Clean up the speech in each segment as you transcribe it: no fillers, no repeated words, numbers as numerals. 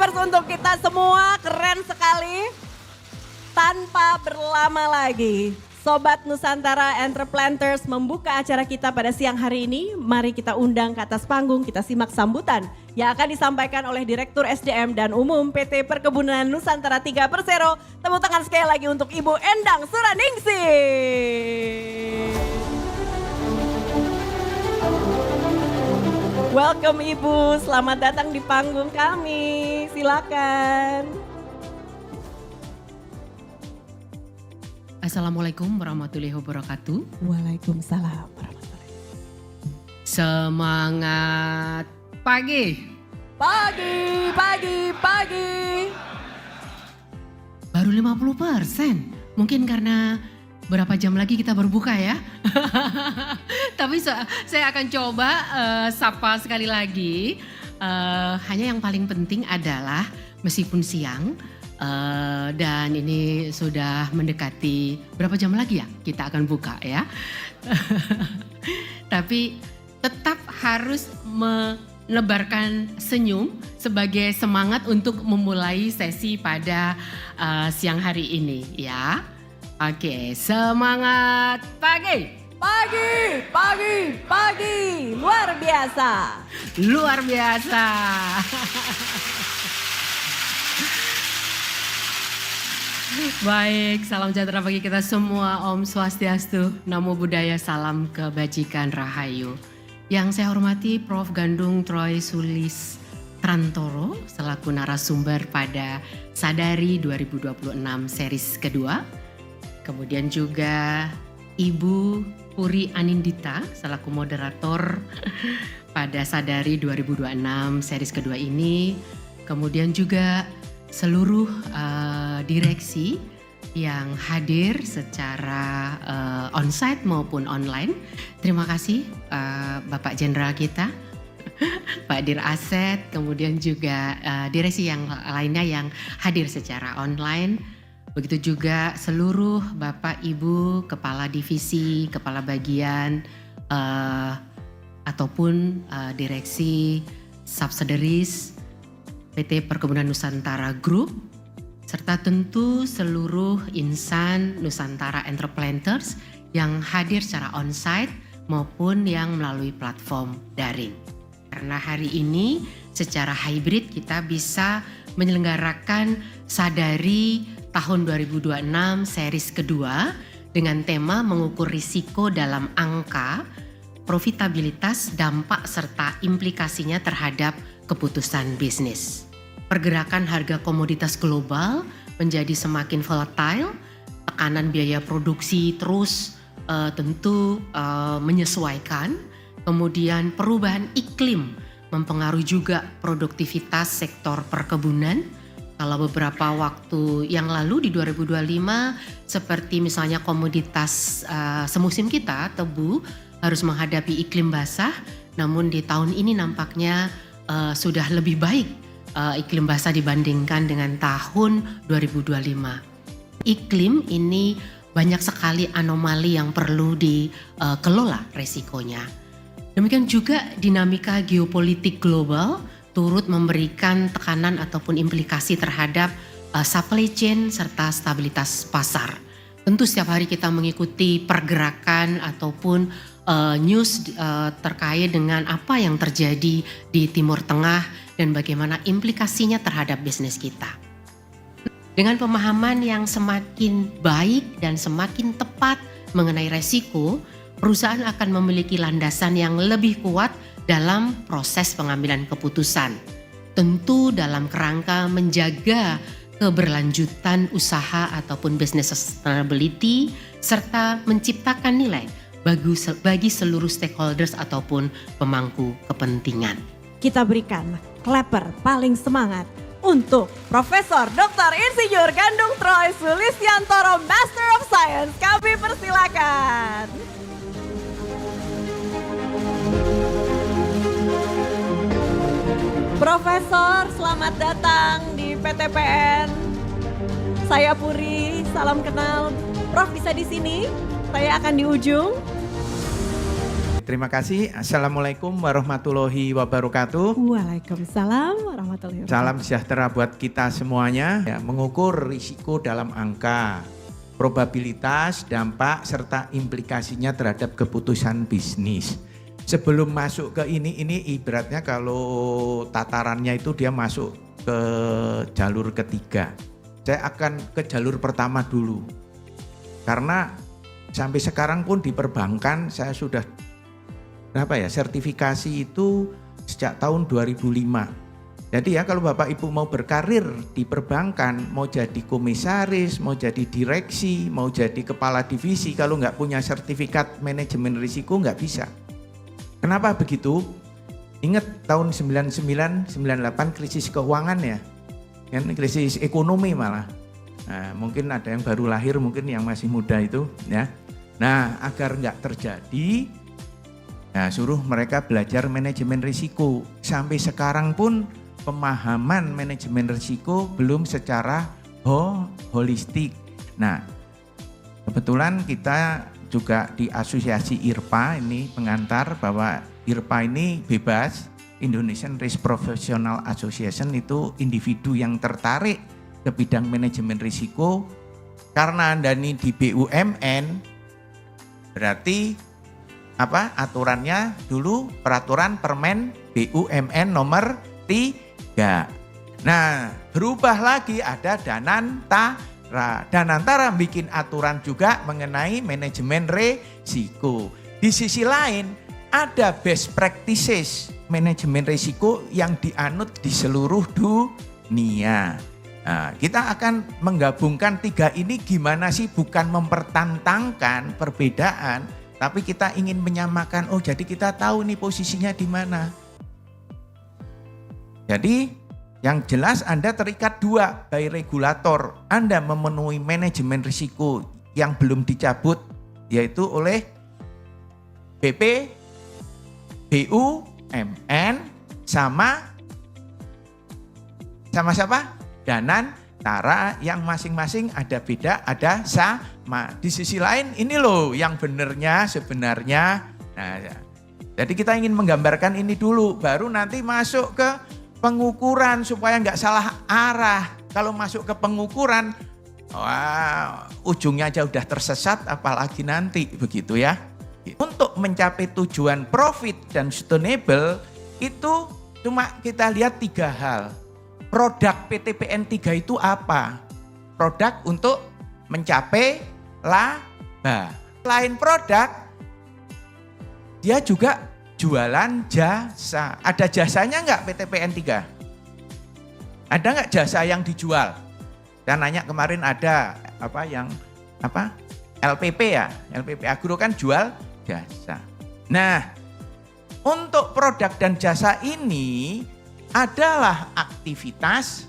Skapers untuk kita semua, keren sekali. Tanpa berlama lagi, Sobat Nusantara Entreplanters membuka acara kita pada siang hari ini. Mari kita undang ke atas panggung, kita simak sambutan yang akan disampaikan oleh Direktur SDM dan Umum PT Perkebunan Nusantara 3 Persero. Tepuk tangan sekali lagi untuk Ibu Endang Suraningsih. Welcome Ibu, selamat datang di panggung kami, silakan. Assalamualaikum warahmatullahi wabarakatuh. Waalaikumsalam warahmatullahi wabarakatuh. Semangat pagi. Pagi. Baru 50%. Mungkin karena berapa jam lagi kita berbuka ya. Tapi saya akan coba sapa sekali lagi. Hanya yang paling penting adalah meskipun siang, dan ini sudah mendekati berapa jam lagi ya kita akan buka ya. Tapi tetap harus menebarkan senyum sebagai semangat untuk memulai sesi pada siang hari ini ya. Oke, semangat pagi. Pagi. Luar biasa. Baik, salam sejahtera bagi kita semua. Om Swastiastu, Namo Buddhaya, salam kebajikan rahayu. Yang saya hormati Prof. Gandung Troy Sulis Trantoro selaku narasumber pada Sadari 2026 series kedua. Kemudian juga Ibu Puri Anindita selaku moderator pada Sadari 2026 series kedua ini. Kemudian juga seluruh direksi yang hadir secara onsite maupun online. Terima kasih Bapak Jenderal kita, Pak Dir Aset, kemudian juga direksi yang lainnya yang hadir secara online. Begitu juga seluruh Bapak Ibu Kepala Divisi, Kepala Bagian ataupun direksi subsidiaries PT Perkebunan Nusantara Group, serta tentu seluruh insan Nusantara Entreplanters yang hadir secara onsite maupun yang melalui platform daring. Karena hari ini secara hybrid kita bisa menyelenggarakan Sadari tahun 2026 series kedua dengan tema mengukur risiko dalam angka, profitabilitas, dampak serta implikasinya terhadap keputusan bisnis. Pergerakan harga komoditas global menjadi semakin volatile, tekanan biaya produksi terus tentu menyesuaikan, kemudian perubahan iklim mempengaruhi juga produktivitas sektor perkebunan. Kalau beberapa waktu yang lalu di 2025 seperti misalnya komoditas semusim kita, tebu, harus menghadapi iklim basah, namun di tahun ini nampaknya sudah lebih baik iklim basah dibandingkan dengan tahun 2025. Iklim ini banyak sekali anomali yang perlu dikelola resikonya. Demikian juga dinamika geopolitik global turut memberikan tekanan ataupun implikasi terhadap supply chain serta stabilitas pasar. Tentu setiap hari kita mengikuti pergerakan ataupun news terkait dengan apa yang terjadi di Timur Tengah dan bagaimana implikasinya terhadap bisnis kita. Dengan pemahaman yang semakin baik dan semakin tepat mengenai resiko, perusahaan akan memiliki landasan yang lebih kuat dalam proses pengambilan keputusan. Tentu dalam kerangka menjaga keberlanjutan usaha ataupun business sustainability serta menciptakan nilai bagi seluruh stakeholders ataupun pemangku kepentingan. Kita berikan clapper paling semangat untuk Profesor Dr. Insinyur Gandung Troy Sulistiantoro, Master of Science. Kami persilakan. Profesor, selamat datang di PTPN. Saya Puri, salam kenal. Prof bisa di sini, saya akan di ujung. terima kasih. Assalamualaikum warahmatullahi wabarakatuh. Waalaikumsalam warahmatullahi wabarakatuh. Salam sejahtera buat kita semuanya. Ya, mengukur risiko dalam angka, probabilitas, dampak, serta implikasinya terhadap keputusan bisnis. Sebelum masuk ke ini ibaratnya kalau tatarannya itu dia masuk ke jalur ketiga. Saya akan ke jalur pertama dulu. Karena sampai sekarang pun di perbankan saya sudah sertifikasi itu sejak tahun 2005. Jadi ya kalau Bapak Ibu mau berkarir di perbankan, mau jadi komisaris, mau jadi direksi, mau jadi kepala divisi, kalau nggak punya sertifikat manajemen risiko nggak bisa. Kenapa begitu? Ingat tahun 99, 98 krisis keuangan ya, kan krisis ekonomi malah. Nah, mungkin ada yang baru lahir, mungkin yang masih muda itu ya. Nah, agar nggak terjadi, nah, suruh mereka belajar manajemen risiko. Sampai sekarang pun pemahaman manajemen risiko belum secara holistik. Nah, kebetulan kita juga di asosiasi IRPA ini pengantar bahwa IRPA ini bebas, Indonesian Risk Professional Association, itu individu yang tertarik ke bidang manajemen risiko. Karena Anda ini di BUMN, berarti aturannya dulu peraturan Permen BUMN nomor 3. Nah, berubah lagi ada Danantara. Danantara bikin aturan juga mengenai manajemen risiko. Di sisi lain ada best practices manajemen risiko yang dianut di seluruh dunia. Nah, kita akan menggabungkan 3 ini gimana sih, bukan mempertentangkan perbedaan, tapi kita ingin menyamakan. Oh, jadi kita tahu nih posisinya di mana. Jadi yang jelas Anda terikat 2 by regulator. Anda memenuhi manajemen risiko yang belum dicabut, yaitu oleh BP, BUMN, sama siapa? Danantara, yang masing-masing ada beda, ada sama. Di sisi lain ini loh yang benernya sebenarnya. Nah, ya. Jadi kita ingin menggambarkan ini dulu, baru nanti masuk ke pengukuran supaya nggak salah arah. Kalau masuk ke pengukuran, wah, ujungnya aja udah tersesat, apalagi nanti begitu ya. Untuk mencapai tujuan profit dan sustainable itu cuma kita lihat 3 hal. Produk PTPN 3 itu apa? Produk untuk mencapai laba. Selain produk, dia juga jualan jasa. Ada jasanya nggak PTPN 3? Ada nggak jasa yang dijual? Saya nanya kemarin ada LPP ya, LPP Agro kan jual jasa. Nah, untuk produk dan jasa ini adalah aktivitas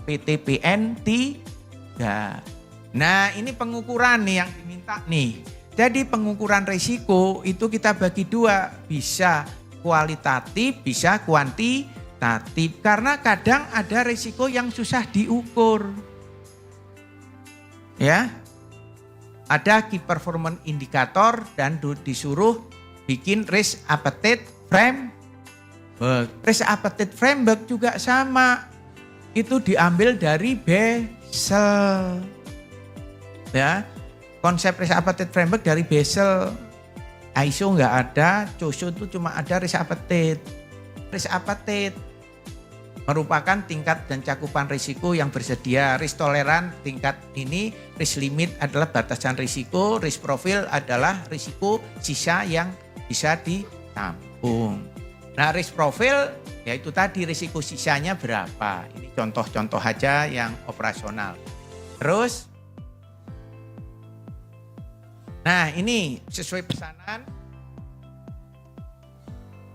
PTPN 3. Nah, ini pengukuran nih yang diminta nih. Jadi pengukuran risiko itu kita bagi 2, bisa kualitatif, bisa kuantitatif. Karena kadang ada risiko yang susah diukur. Ya. Ada key performance indicator dan disuruh bikin risk appetite framework. Risk appetite framework juga sama. Itu diambil dari Basel. Ya. Konsep risk appetite framework dari Basel. ISO nggak ada, COSO itu cuma ada risk appetite. Risk appetite merupakan tingkat dan cakupan risiko yang bersedia. Risk toleran tingkat ini, risk limit adalah batasan risiko, risk profile adalah risiko sisa yang bisa ditampung. Nah, risk profile yaitu tadi risiko sisanya berapa. Ini contoh-contoh aja yang operasional. Terus, nah ini sesuai pesanan.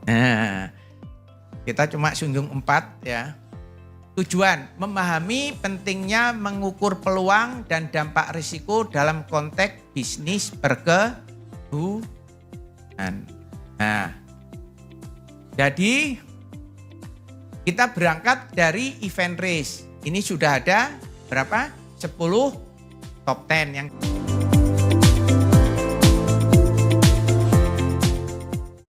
Nah, kita cuma singgung 4 ya. Tujuan, memahami pentingnya mengukur peluang dan dampak risiko dalam konteks bisnis perkebunan. Nah, jadi kita berangkat dari event race. Ini sudah ada berapa? 10 top 10 yang